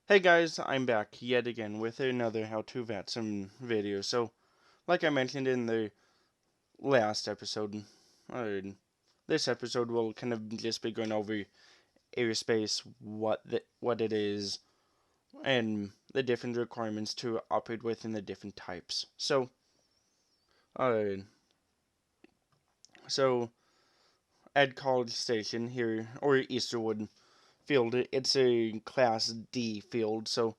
Hey guys, I'm back yet again with another how to VATSIM video. So, like I mentioned in the last episode, uh, this episode will kind of just be going over Airspace, what it is, and the different requirements to operate within the different types. Uh, so at College Station here, or Easterwood field, it's a Class D field, so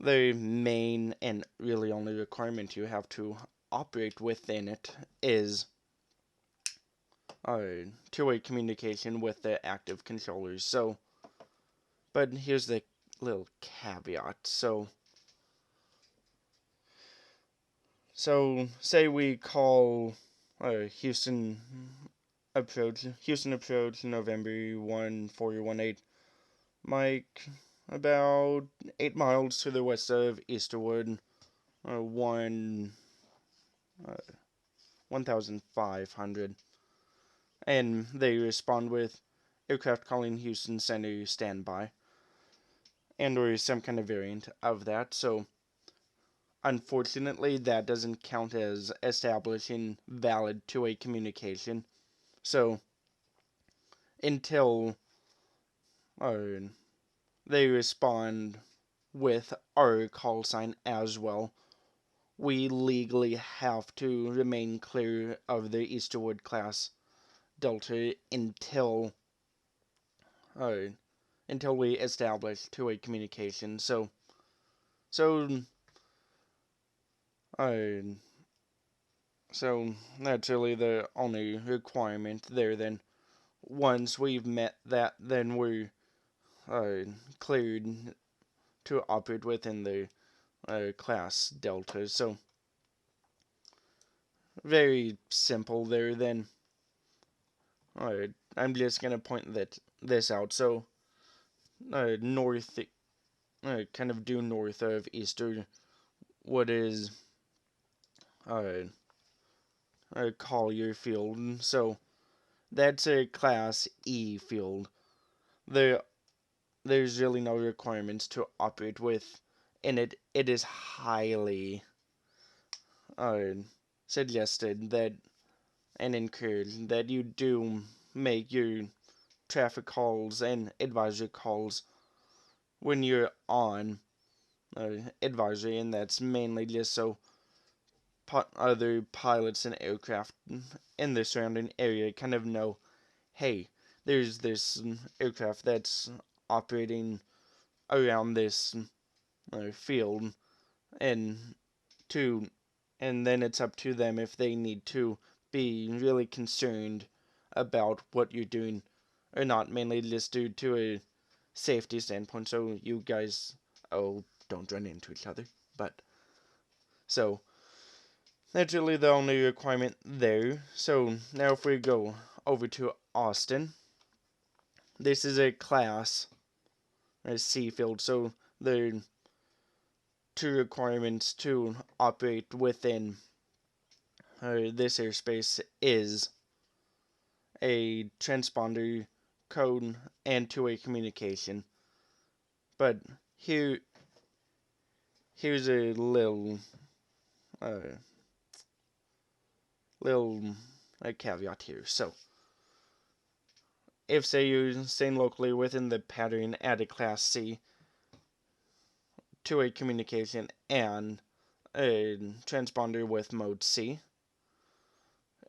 the main and really only requirement you have to operate within it is two-way communication with the active controllers. But here's the little caveat. So say we call Houston approach, November 1418, Mike, about 8 miles to the west of Easterwood, uh, one uh, 1,500, and they respond with aircraft calling Houston Center standby, and or some kind of variant of that. So unfortunately, that doesn't count as establishing valid two-way communication. So until uh, they respond with our call sign as well, we legally have to remain clear of the Easterwood class Delta uh, until we establish two-way communication. So, uh, so that's really the only requirement there. Then once we've met that, then we're uh, cleared to operate within the class Delta. So very simple there. Then I'm just gonna point this out. So north, kind of due north of Easter, what is uh, Collier Field. So that's a Class E field. There, there's really no requirements to operate with, and it is highly uh, suggested that and encouraged that you do make your traffic calls and advisory calls when you're on advisory, and that's mainly just so other pilots and aircraft in the surrounding area kind of know, hey, there's this aircraft that's operating around this field, and to and then it's up to them if they need to be really concerned about what you're doing or not, mainly just due to a safety standpoint, so you guys don't run into each other. But so that's really the only requirement there. So now if we go over to Austin, this is a class, a C field, so there are two requirements to operate within this airspace is a transponder code and two-way communication. But here here's a uh, little caveat here. So if say you're staying locally within the pattern at a class C, two-way communication and a transponder with mode C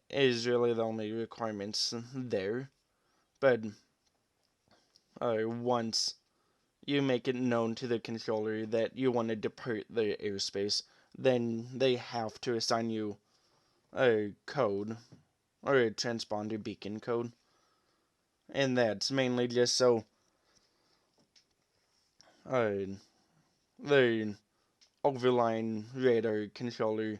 is really the only requirements there. But once you make it known to the controller that you want to depart the airspace, then they have to assign you a code or a transponder beacon code. And that's mainly just so uh, the overline radar controller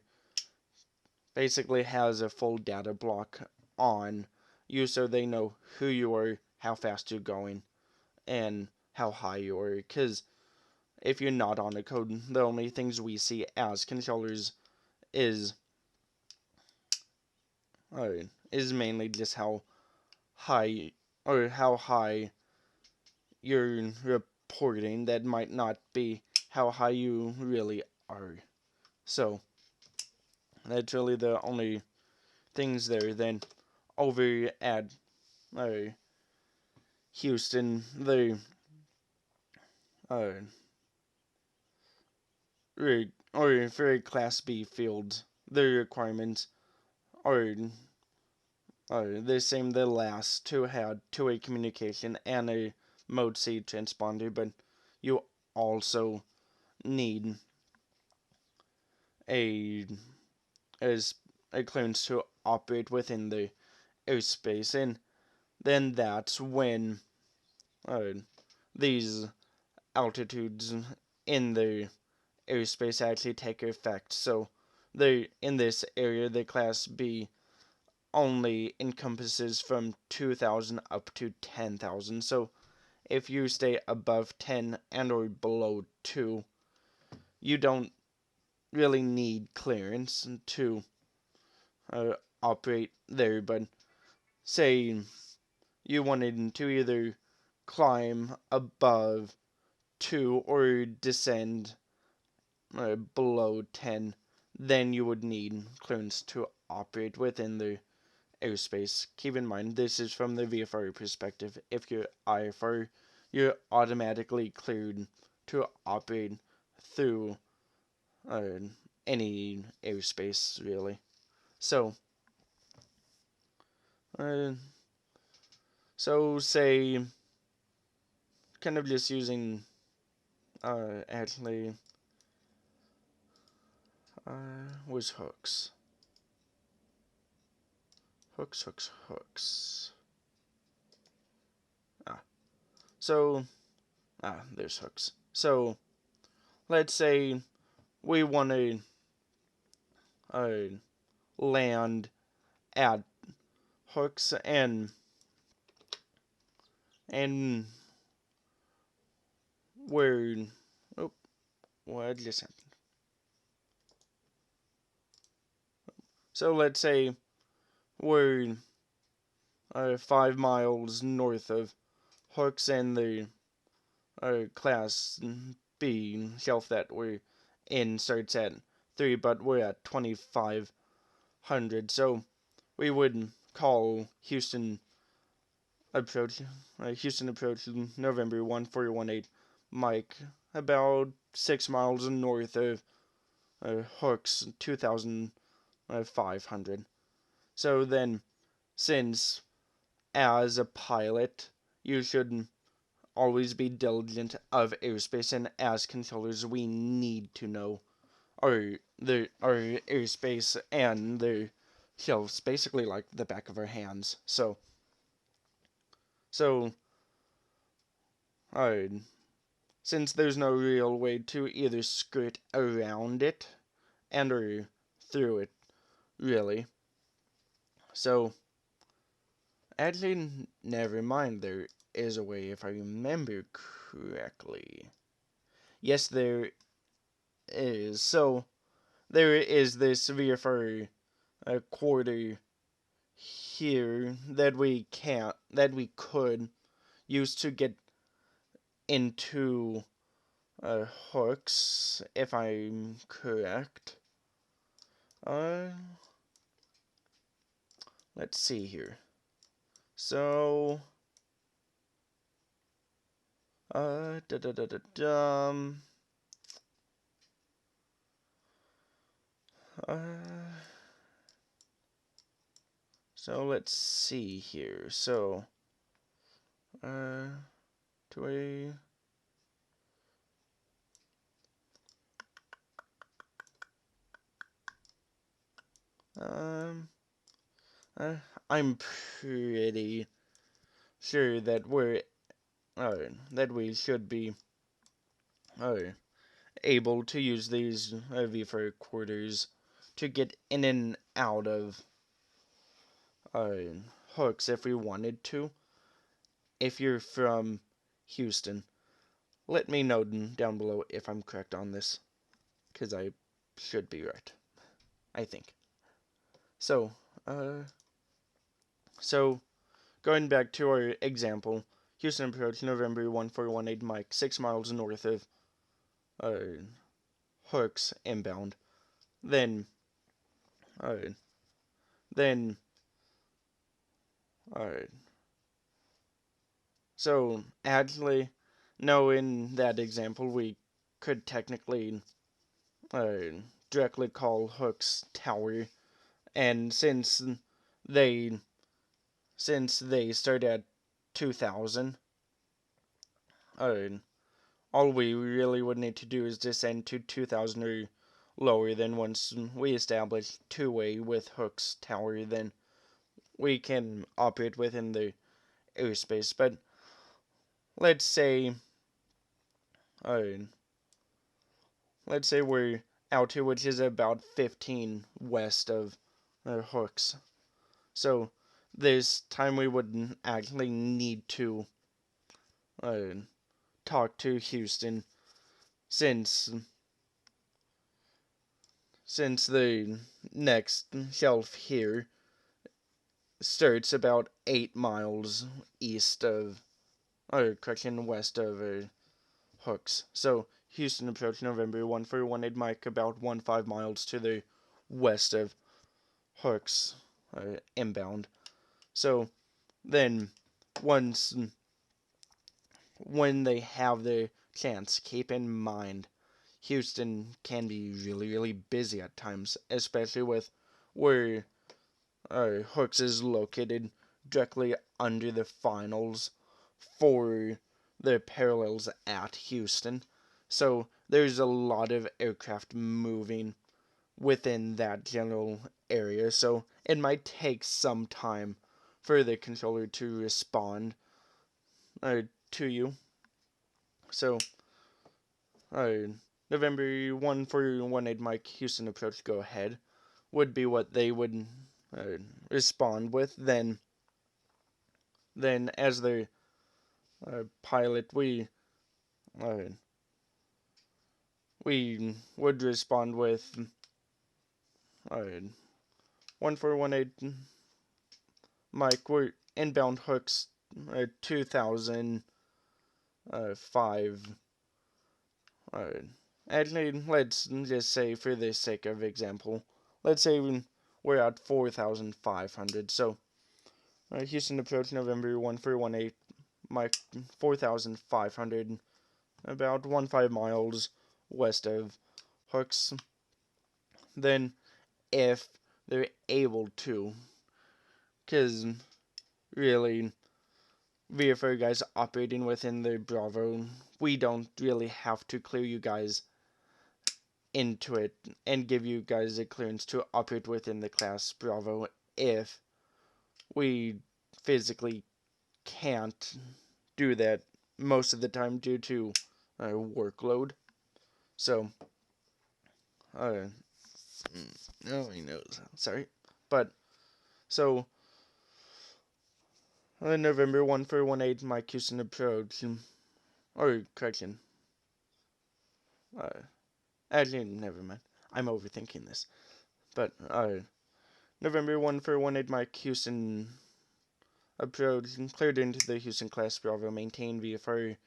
basically has a full data block on you so they know who you are, how fast you're going, and how high you are. Because if you're not on the code, the only things we see as controllers is uh, is mainly just high how high you're porting that might not be how high you really are. So that's really the only things there. Then over at Houston, the uh, or for a Class B field, the requirements are the same. The last two had two-way communication and a Mode C transponder, but you also need a as a clearance to operate within the airspace, and then that's when uh, these altitudes in the airspace actually take effect. So in this area, the Class B only encompasses from 2,000 up to 10,000. So if you stay above 10 and or below 2, you don't really need clearance to operate there. But say you wanted to either climb above 2 or descend below 10, then you would need clearance to operate within the airspace. Keep in mind, this is from the VFR perspective. If you're IFR, you're automatically cleared to operate through uh, any airspace, really. So, uh, say, kind of just using, actually, where's hooks? Hooks. Ah, so, there's hooks. So, let's say we want to uh, land at hooks and we're oh what just happened? So let's say we're 5 miles north of hooks and the Class B shelf that we're in starts at 3, but we're at 2,500. So we would call approach Houston approach November 1418 Mike about 6 miles north of hooks 2,500. So then, since as a pilot you should always be diligent of airspace, and as controllers we need to know our airspace and the shelves basically like the back of our hands. So uh, since there's no real way to either skirt around it and or through it, really. So, actually, never mind, there is a way if I remember correctly. Yes, there is. So, there is this VFR quarter here that we could use to get into hooks, if I'm correct. Uh, let's see here. So, da da da da dum. So let's see here. So, do I? Um, I'm pretty sure that we should be uh, able to use these V4 quarters to get in and out of uh, hooks if we wanted to. If you're from Houston, let me know down below if I'm correct on this, because I should be right, I think. So, uh, so going back to our example, Houston approach November 1418 Mike, 6 miles north of Hooks inbound. Then, alright, then, alright. So, actually, no, in that example, we could technically uh, directly call Hooks Tower, and they since they start at 2000, uh, all we really would need to do is descend to 2000 or lower. Then once we establish two-way with Hooks Tower, then we can operate within the airspace. But let's say, uh, let's say we're out here, which is about 15 west of Hooks. So this time we wouldn't actually need to uh, talk to Houston since the next shelf here starts about 8 miles east of, or correction, west of Hooks. So Houston approach November 1418 Mike, about 15 miles to the west of Hooks inbound. So then once when they have the chance, keep in mind Houston can be really, really busy at times, especially with where Hooks is located directly under the finals for the parallels at Houston. So there's a lot of aircraft moving within that general area. So it might take some time for the controller to respond to you. So uh, November 1418 Mike Houston approach go ahead would be what they would respond with. Then as the pilot, uh, we would respond with 1418 Mike. We're inbound Hooks 2005. Uh, Actually, let's just say, for the sake of example, let's say we're at 4,500. So Houston approach November 1418 Mike 4,500, about 15 miles west of Hooks. Then, if they're able to, because really, VFR guys operating within the Bravo, we don't really have to clear you guys into it and give you guys a clearance to operate within the class Bravo if we physically can't do that most of the time due to workload. So, no, he knows. Sorry, but so November 1418, Mike Houston approach, or correction, uh, actually, never mind. I'm overthinking this, but November 1418, Mike Houston approach cleared into the Houston class Bravo, maintained VFR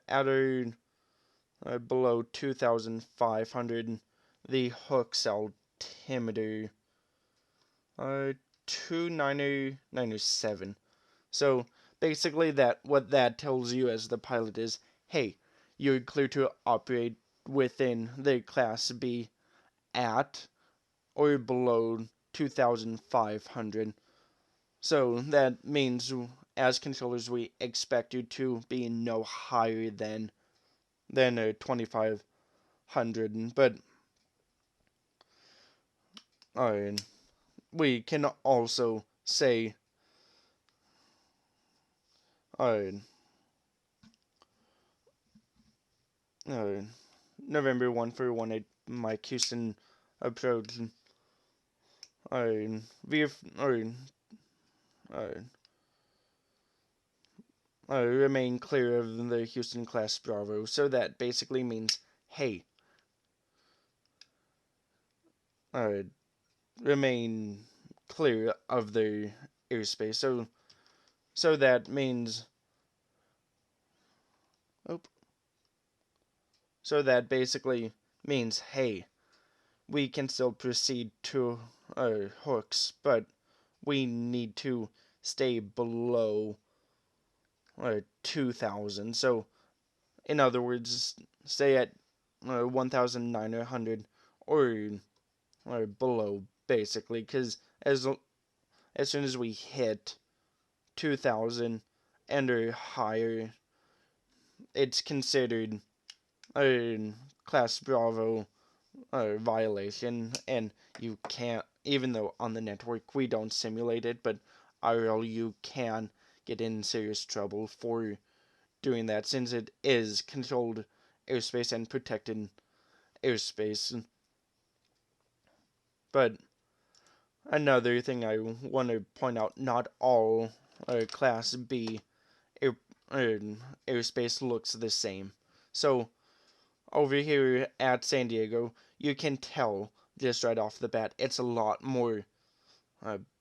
at or below 2,500. The Hooks altimeter 29097. So basically, that what that tells you as the pilot is, hey, you're clear to operate within the class B at or below 2,500. So that means, as controllers, we expect you to be no higher than 2,500. But uh, we can also say uh, uh, November 1418 Mike Houston approach VF uh, remain clear of the Houston class Bravo. So that basically means, hey, uh, remain clear of the airspace. So that means So that basically means, hey, we can still proceed to hooks, but we need to stay below 2,000. So, in other words, stay at 1,900 or below, basically, because as soon as we hit 2,000 and or higher, it's considered a Class Bravo violation, and you can't, even though on the network we don't simulate it, but IRL you can get in serious trouble for doing that, since it is controlled airspace and protected airspace. But another thing I want to point out, not all Class B air, uh, airspace looks the same. So over here at San Diego, you can tell just right off the bat, it's a lot more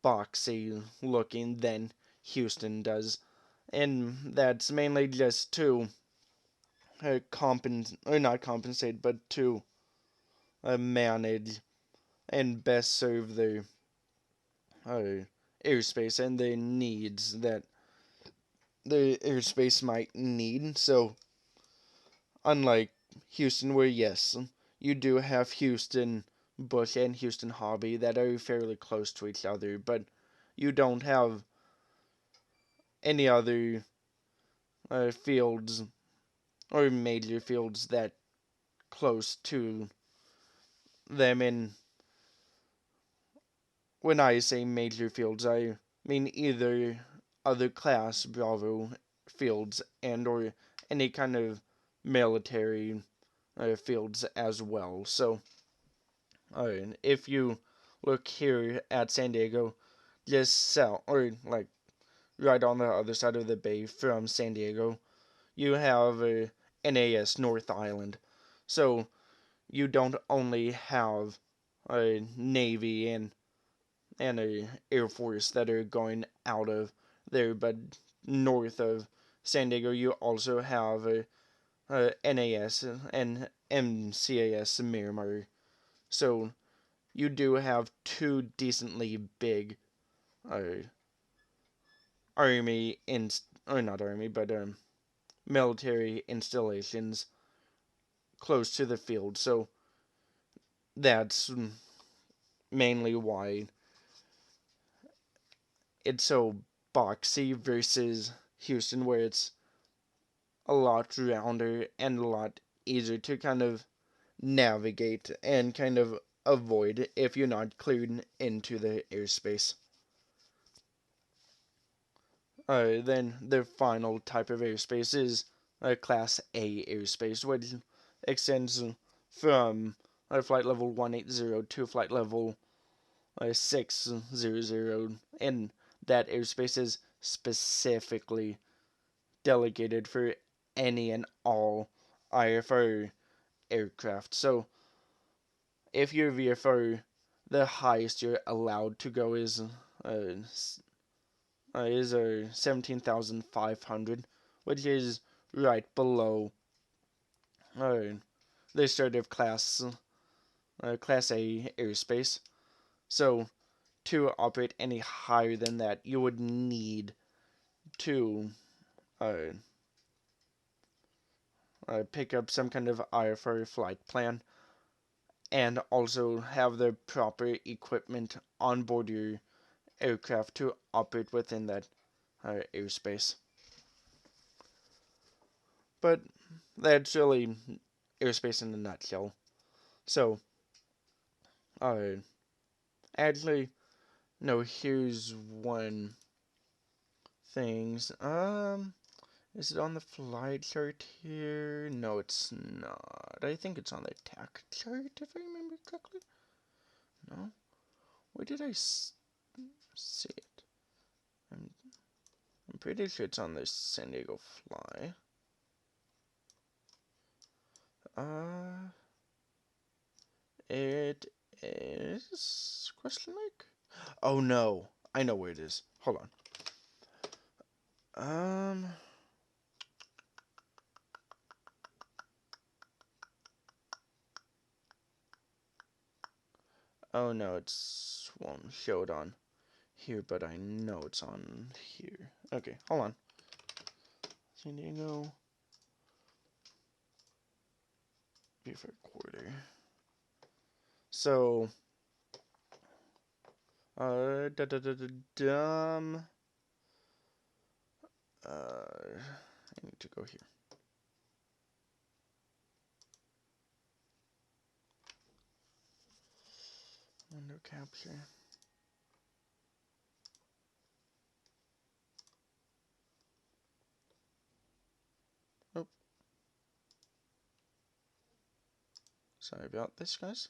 boxy looking than Houston does. And that's mainly just to or not compensate, but to manage and best serve their uh, airspace and the needs that the airspace might need. So, unlike Houston, where yes, you do have Houston Bush and Houston Hobby that are fairly close to each other, but you don't have any other fields or major fields that close to them. And when I say major fields, I mean either other class Bravo fields and or any kind of military fields as well. So if you look here at San Diego, just south or like right on the other side of the bay from San Diego, you have NAS North Island. So you don't only have a Navy and a Air Force that are going out of there, but north of San Diego, you also have a NAS and MCAS Miramar. So you do have two decently big uh, army or not army, but military installations close to the field. So that's mainly why it's so boxy versus Houston, where it's a lot rounder and a lot easier to kind of navigate and kind of avoid if you're not cleared into the airspace. Then the final type of airspace is Class A airspace, which extends from flight level 180 to flight level 600, and that airspace is specifically delegated for any and all IFR aircraft. So if you're VFR, the highest you're allowed to go is 17,500, which is right below uh, the start of Class A airspace. So to operate any higher than that, you would need to uh, pick up some kind of IFR flight plan and also have the proper equipment on board your aircraft to operate within that airspace. But that's really airspace in a nutshell. So, uh, actually, no, here's one things. Is it on the flight chart here? No, it's not. I think it's on the attack chart, if I remember correctly. No? Where did I see it? I'm, I'm pretty sure it's on the San Diego fly. Uh, it is question mark? Oh no, I know where it is. Hold on. Oh no, won't show it on here, but I know it's on here. Okay, hold on. San Diego Beaver Quarter. So, uh, da da da da dum. I need to go here. Window capture. Oh, sorry about this, guys.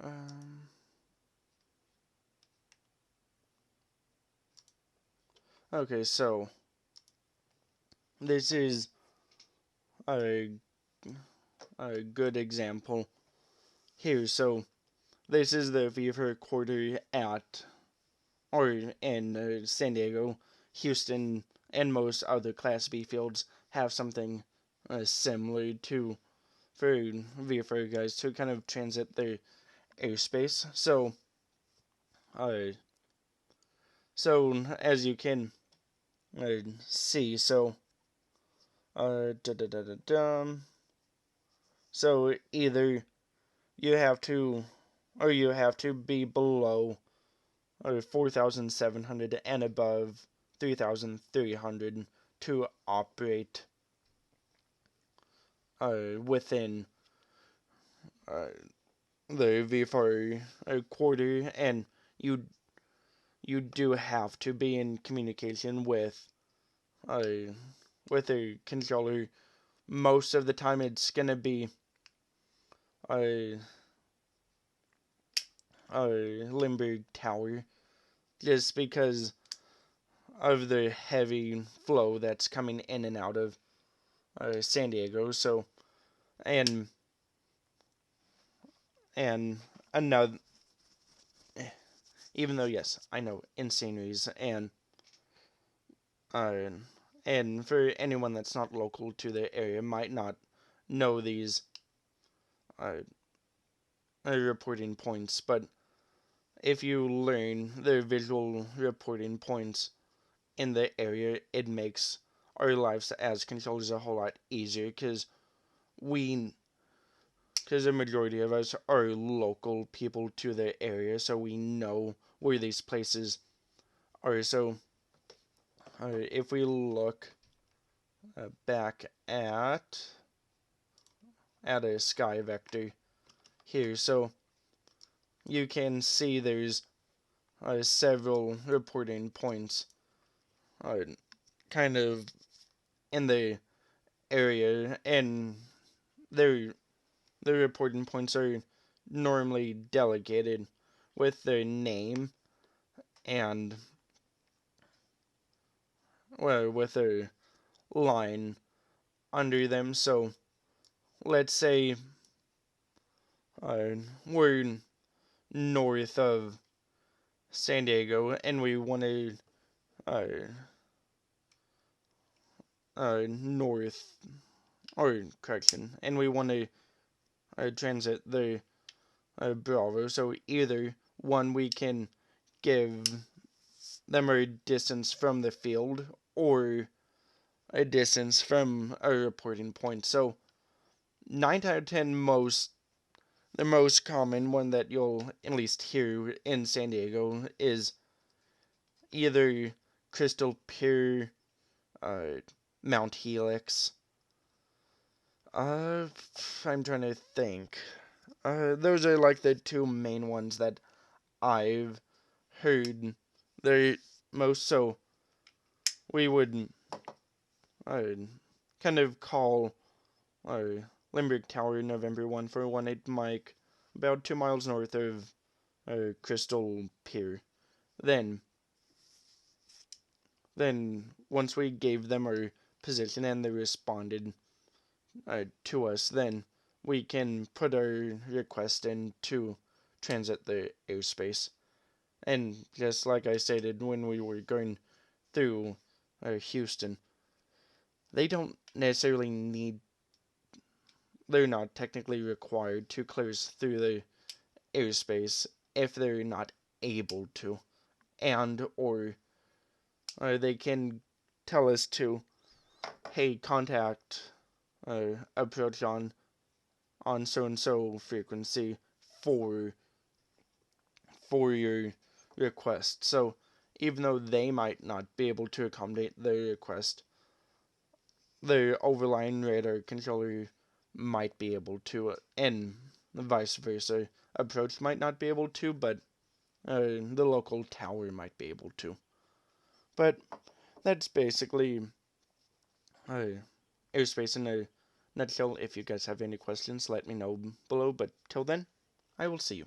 Um, okay, so this is a, a good example here. So this is the Beaver Quarter at, or in San Diego, Houston, and most other Class B fields have something similar to for VFR guys to kind of transit their airspace. Uh, so as you can see, da da da da dum. So either you have to, or you have to be below 4,700 and above 3,300 to operate within uh, the VFR quarter, and you you do have to be in communication uh, with a controller. Most of the time, it's gonna be a Limburg Tower, just because of the heavy flow that's coming in and out of San Diego. So and and another, even though yes, I know insaneries uh, and for anyone that's not local to the area might not know these uh, reporting points, but if you learn the visual reporting points in the area, it makes our lives as controllers a whole lot easier we because the majority of us are local people to the area, so we know where these places are. So if we look back at a sky vector here, so you can see there's several reporting points uh, kind of in the area, and their the reporting points are normally delegated with their name and well, with a line under them. So let's say uh, we're north of San Diego and we want to uh, north, or correction, and we want to transit the Bravo. So either one, we can give them a distance from the field or a distance from a reporting point. So 9 out of 10, the most common one that you'll at least hear in San Diego is either Crystal Pier, uh, Mount Helix. I'm trying to think. Those are like the two main ones that I've heard the most. So we would uh, kind of call Limerick Tower November 1 for 18 Mike, about 2 miles north of Crystal Pier. Then, once we gave them our position and they responded to us, then we can put our request in to transit the airspace. And just like I stated when we were going through Houston, they don't necessarily need, they're not technically required to clear through the airspace if they're not able to. And, or they can tell us to, hey, contact approach on so and so frequency for your request. So even though they might not be able to accommodate the request, the overlying radar controller might be able to, and vice versa. Approach might not be able to, but the local tower might be able to. But that's basically airspace in a nutshell. If you guys have any questions, let me know below. But till then, I will see you.